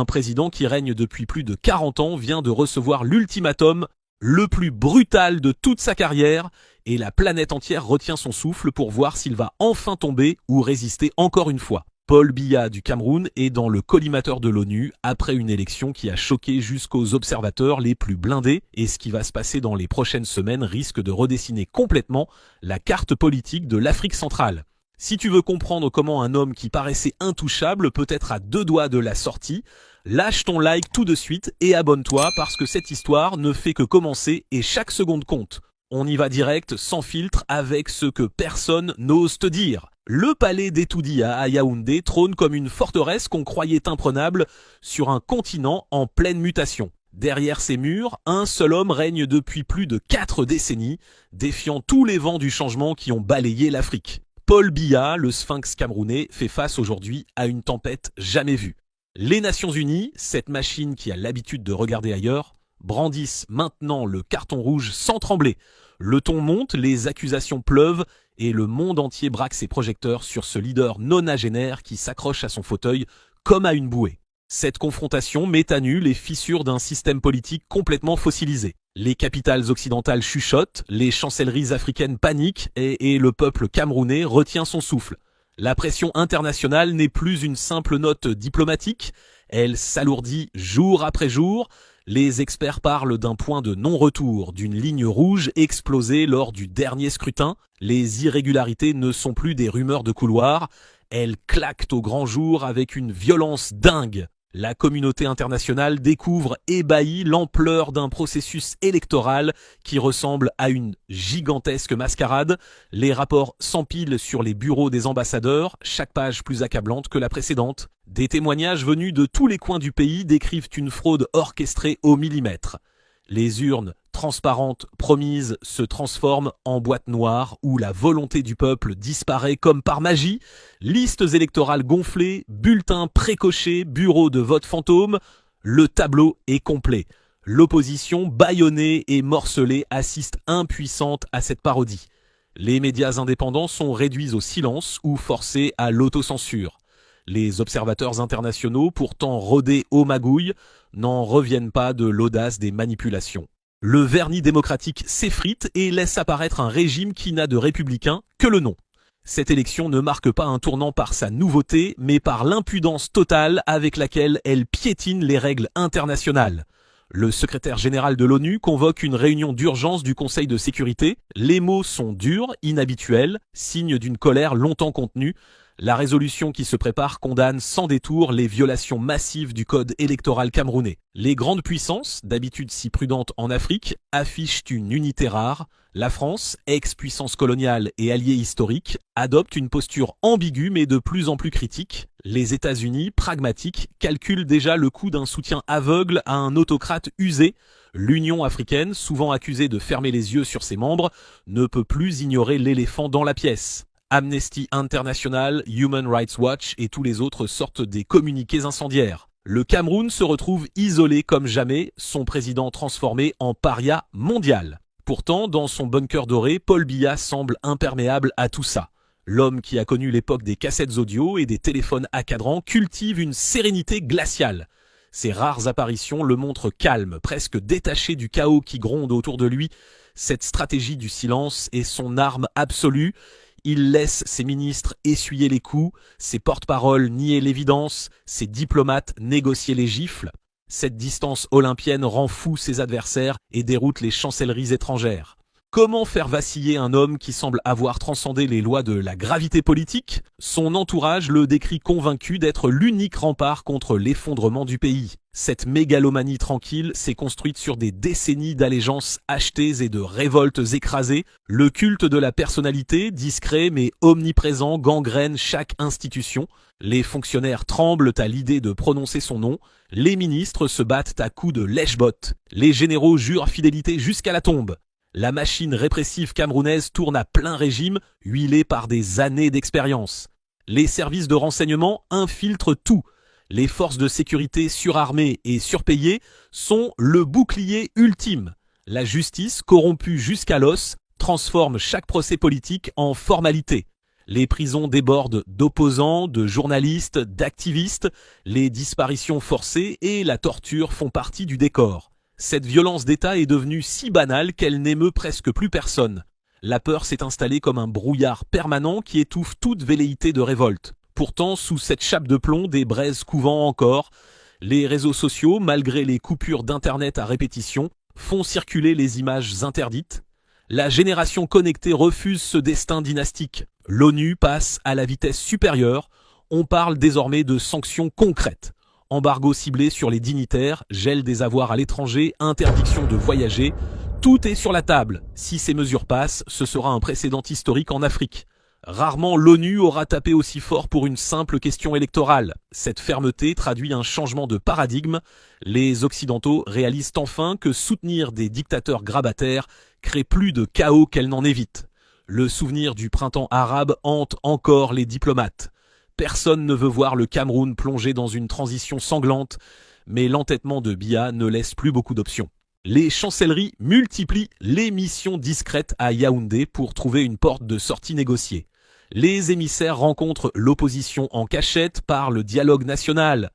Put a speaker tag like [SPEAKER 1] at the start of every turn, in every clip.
[SPEAKER 1] Un président qui règne depuis plus de 40 ans vient de recevoir l'ultimatum le plus brutal de toute sa carrière et la planète entière retient son souffle pour voir s'il va enfin tomber ou résister encore une fois. Paul Biya du Cameroun est dans le collimateur de l'ONU après une élection qui a choqué jusqu'aux observateurs les plus blindés et ce qui va se passer dans les prochaines semaines risque de redessiner complètement la carte politique de l'Afrique centrale. Si tu veux comprendre comment un homme qui paraissait intouchable peut être à 2 doigts de la sortie, lâche ton like tout de suite et abonne-toi parce que cette histoire ne fait que commencer et chaque seconde compte. On y va direct, sans filtre, avec ce que personne n'ose te dire. Le palais d'Etoudia à Yaoundé trône comme une forteresse qu'on croyait imprenable sur un continent en pleine mutation. Derrière ces murs, un seul homme règne depuis plus de 4 décennies, défiant tous les vents du changement qui ont balayé l'Afrique. Paul Biya, le sphinx camerounais, fait face aujourd'hui à une tempête jamais vue. Les Nations Unies, cette machine qui a l'habitude de regarder ailleurs, brandissent maintenant le carton rouge sans trembler. Le ton monte, les accusations pleuvent et le monde entier braque ses projecteurs sur ce leader nonagénaire qui s'accroche à son fauteuil comme à une bouée. Cette confrontation met à nu les fissures d'un système politique complètement fossilisé. Les capitales occidentales chuchotent, les chancelleries africaines paniquent et le peuple camerounais retient son souffle. La pression internationale n'est plus une simple note diplomatique, elle s'alourdit jour après jour. Les experts parlent d'un point de non-retour, d'une ligne rouge explosée lors du dernier scrutin. Les irrégularités ne sont plus des rumeurs de couloir, elles claquent au grand jour avec une violence dingue. La communauté internationale découvre ébahie l'ampleur d'un processus électoral qui ressemble à une gigantesque mascarade. Les rapports s'empilent sur les bureaux des ambassadeurs, chaque page plus accablante que la précédente. Des témoignages venus de tous les coins du pays décrivent une fraude orchestrée au millimètre. Les urnes transparentes promises se transforment en boîtes noires où la volonté du peuple disparaît comme par magie. Listes électorales gonflées, bulletins précochés, bureaux de vote fantômes. Le tableau est complet. L'opposition, bâillonnée et morcelée, assiste impuissante à cette parodie. Les médias indépendants sont réduits au silence ou forcés à l'autocensure. Les observateurs internationaux, pourtant rodés aux magouilles, n'en reviennent pas de l'audace des manipulations. Le vernis démocratique s'effrite et laisse apparaître un régime qui n'a de républicain que le nom. Cette élection ne marque pas un tournant par sa nouveauté, mais par l'impudence totale avec laquelle elle piétine les règles internationales. Le secrétaire général de l'ONU convoque une réunion d'urgence du Conseil de sécurité. Les mots sont durs, inhabituels, signe d'une colère longtemps contenue. La résolution qui se prépare condamne sans détour les violations massives du code électoral camerounais. Les grandes puissances, d'habitude si prudentes en Afrique, affichent une unité rare. La France, ex-puissance coloniale et alliée historique, adopte une posture ambiguë mais de plus en plus critique. Les États-Unis, pragmatiques, calculent déjà le coût d'un soutien aveugle à un autocrate usé. L'Union africaine, souvent accusée de fermer les yeux sur ses membres, ne peut plus ignorer l'éléphant dans la pièce. Amnesty International, Human Rights Watch et tous les autres sortent des communiqués incendiaires. Le Cameroun se retrouve isolé comme jamais, son président transformé en paria mondial. Pourtant, dans son bunker doré, Paul Biya semble imperméable à tout ça. L'homme qui a connu l'époque des cassettes audio et des téléphones à cadran cultive une sérénité glaciale. Ses rares apparitions le montrent calme, presque détaché du chaos qui gronde autour de lui. Cette stratégie du silence est son arme absolue. Il laisse ses ministres essuyer les coups, ses porte-paroles nier l'évidence, ses diplomates négocier les gifles. Cette distance olympienne rend fou ses adversaires et déroute les chancelleries étrangères. Comment faire vaciller un homme qui semble avoir transcendé les lois de la gravité politique ? Son entourage le décrit convaincu d'être l'unique rempart contre l'effondrement du pays. Cette mégalomanie tranquille s'est construite sur des décennies d'allégeances achetées et de révoltes écrasées. Le culte de la personnalité, discret mais omniprésent, gangrène chaque institution. Les fonctionnaires tremblent à l'idée de prononcer son nom. Les ministres se battent à coups de lèche-bottes. Les généraux jurent fidélité jusqu'à la tombe. La machine répressive camerounaise tourne à plein régime, huilée par des années d'expérience. Les services de renseignement infiltrent tout. Les forces de sécurité surarmées et surpayées sont le bouclier ultime. La justice, corrompue jusqu'à l'os, transforme chaque procès politique en formalité. Les prisons débordent d'opposants, de journalistes, d'activistes, les disparitions forcées et la torture font partie du décor. Cette violence d'État est devenue si banale qu'elle n'émeut presque plus personne. La peur s'est installée comme un brouillard permanent qui étouffe toute velléité de révolte. Pourtant, sous cette chape de plomb, des braises couvant encore, les réseaux sociaux, malgré les coupures d'internet à répétition, font circuler les images interdites. La génération connectée refuse ce destin dynastique. L'ONU passe à la vitesse supérieure. On parle désormais de sanctions concrètes. Embargo ciblé sur les dignitaires, gel des avoirs à l'étranger, interdiction de voyager. Tout est sur la table. Si ces mesures passent, ce sera un précédent historique en Afrique. Rarement l'ONU aura tapé aussi fort pour une simple question électorale. Cette fermeté traduit un changement de paradigme. Les Occidentaux réalisent enfin que soutenir des dictateurs grabataires crée plus de chaos qu'elle n'en évite. Le souvenir du printemps arabe hante encore les diplomates. Personne ne veut voir le Cameroun plongé dans une transition sanglante, mais l'entêtement de Biya ne laisse plus beaucoup d'options. Les chancelleries multiplient les missions discrètes à Yaoundé pour trouver une porte de sortie négociée. Les émissaires rencontrent l'opposition en cachette par le dialogue national.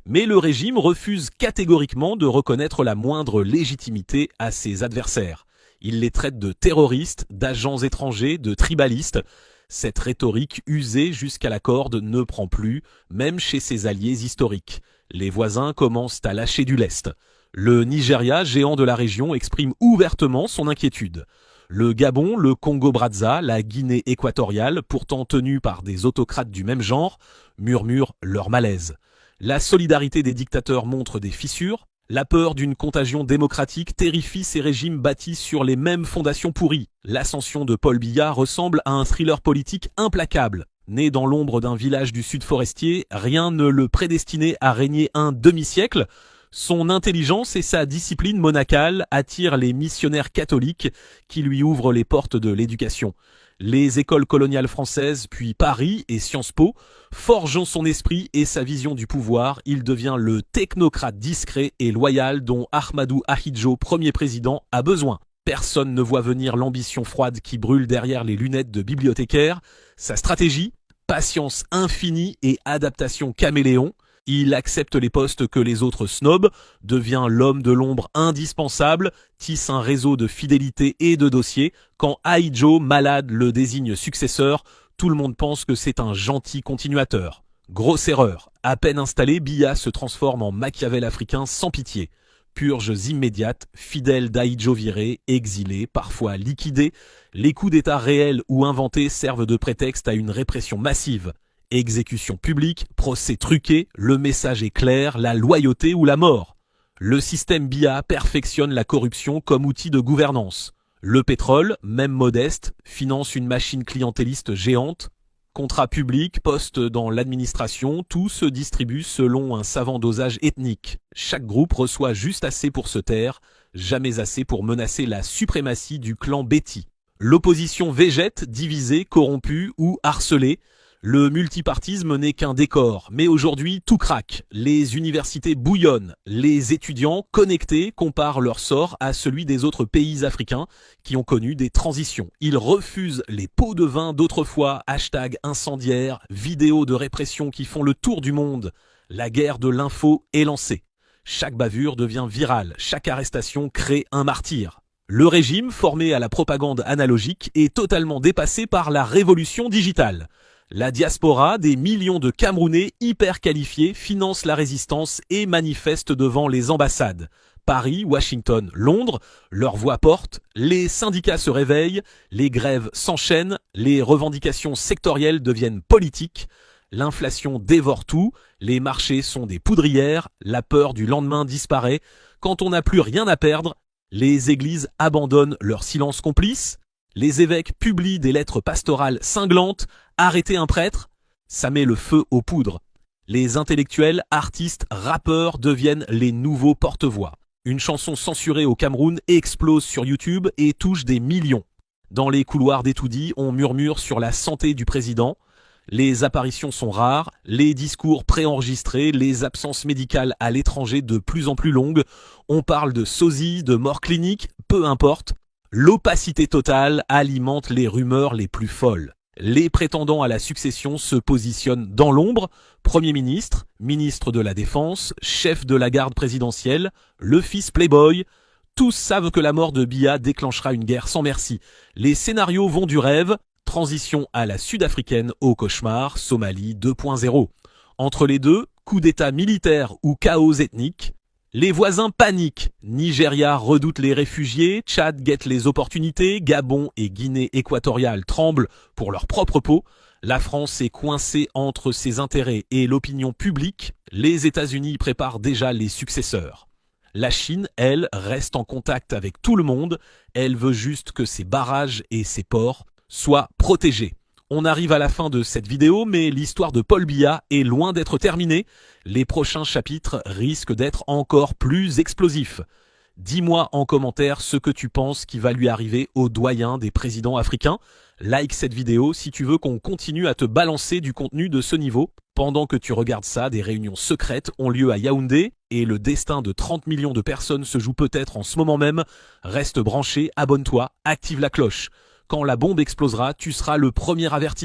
[SPEAKER 1] Mais le régime refuse catégoriquement de reconnaître la moindre légitimité à ses adversaires. Il les traite de terroristes, d'agents étrangers, de tribalistes. Cette rhétorique usée jusqu'à la corde ne prend plus, même chez ses alliés historiques. Les voisins commencent à lâcher du lest. Le Nigeria, géant de la région, exprime ouvertement son inquiétude. Le Gabon, le Congo-Brazza, la Guinée équatoriale, pourtant tenus par des autocrates du même genre, murmurent leur malaise. La solidarité des dictateurs montre des fissures. La peur d'une contagion démocratique terrifie ces régimes bâtis sur les mêmes fondations pourries. L'ascension de Paul Biya ressemble à un thriller politique implacable. Né dans l'ombre d'un village du sud forestier, rien ne le prédestinait à régner un demi-siècle. Son intelligence et sa discipline monacale attirent les missionnaires catholiques qui lui ouvrent les portes de l'éducation. Les écoles coloniales françaises, puis Paris et Sciences Po, forgeant son esprit et sa vision du pouvoir, il devient le technocrate discret et loyal dont Ahmadou Ahidjo, premier président, a besoin. Personne ne voit venir l'ambition froide qui brûle derrière les lunettes de bibliothécaire. Sa stratégie, patience infinie et adaptation caméléon. Il accepte les postes que les autres snobent, devient l'homme de l'ombre indispensable, tisse un réseau de fidélité et de dossiers. Quand Ahidjo, malade, le désigne successeur, tout le monde pense que c'est un gentil continuateur. Grosse erreur. À peine installé, Biya se transforme en Machiavel africain sans pitié. Purges immédiates, fidèles d'Ahidjo virés, exilés, parfois liquidés, les coups d'État réels ou inventés servent de prétexte à une répression massive. Exécution publique, procès truqués, le message est clair, la loyauté ou la mort. Le système Biya perfectionne la corruption comme outil de gouvernance. Le pétrole, même modeste, finance une machine clientéliste géante. Contrats publics, postes dans l'administration, tout se distribue selon un savant dosage ethnique. Chaque groupe reçoit juste assez pour se taire, jamais assez pour menacer la suprématie du clan Betty. L'opposition végète, divisée, corrompue ou harcelée. Le multipartisme n'est qu'un décor, mais aujourd'hui tout craque. Les universités bouillonnent, les étudiants connectés comparent leur sort à celui des autres pays africains qui ont connu des transitions. Ils refusent les pots de vin d'autrefois, hashtag incendiaire, vidéos de répression qui font le tour du monde. La guerre de l'info est lancée. Chaque bavure devient virale, chaque arrestation crée un martyr. Le régime, formé à la propagande analogique, est totalement dépassé par la révolution digitale. La diaspora, des millions de Camerounais hyper qualifiés, finance la résistance et manifeste devant les ambassades. Paris, Washington, Londres, leur voix porte, les syndicats se réveillent, les grèves s'enchaînent, les revendications sectorielles deviennent politiques, l'inflation dévore tout, les marchés sont des poudrières, la peur du lendemain disparaît. Quand on n'a plus rien à perdre, les églises abandonnent leur silence complice, les évêques publient des lettres pastorales cinglantes. Arrêter un prêtre, ça met le feu aux poudres. Les intellectuels, artistes, rappeurs deviennent les nouveaux porte-voix. Une chanson censurée au Cameroun explose sur YouTube et touche des millions. Dans les couloirs d'Etoudi, on murmure sur la santé du président. Les apparitions sont rares, les discours préenregistrés, les absences médicales à l'étranger de plus en plus longues. On parle de sosie, de mort clinique, peu importe. L'opacité totale alimente les rumeurs les plus folles. Les prétendants à la succession se positionnent dans l'ombre. Premier ministre, ministre de la Défense, chef de la garde présidentielle, le fils playboy. Tous savent que la mort de Biya déclenchera une guerre sans merci. Les scénarios vont du rêve. Transition à la sud-africaine au cauchemar, Somalie 2.0. Entre les deux, coup d'état militaire ou chaos ethnique. Les voisins paniquent. Nigeria redoute les réfugiés, Tchad guette les opportunités, Gabon et Guinée équatoriale tremblent pour leur propre peau. La France est coincée entre ses intérêts et l'opinion publique. Les États-Unis préparent déjà les successeurs. La Chine, elle, reste en contact avec tout le monde. Elle veut juste que ses barrages et ses ports soient protégés. On arrive à la fin de cette vidéo, mais l'histoire de Paul Biya est loin d'être terminée. Les prochains chapitres risquent d'être encore plus explosifs. Dis-moi en commentaire ce que tu penses qui va lui arriver au doyen des présidents africains. Like cette vidéo si tu veux qu'on continue à te balancer du contenu de ce niveau. Pendant que tu regardes ça, des réunions secrètes ont lieu à Yaoundé et le destin de 30 millions de personnes se joue peut-être en ce moment même. Reste branché, abonne-toi, active la cloche. Quand la bombe explosera, tu seras le premier averti.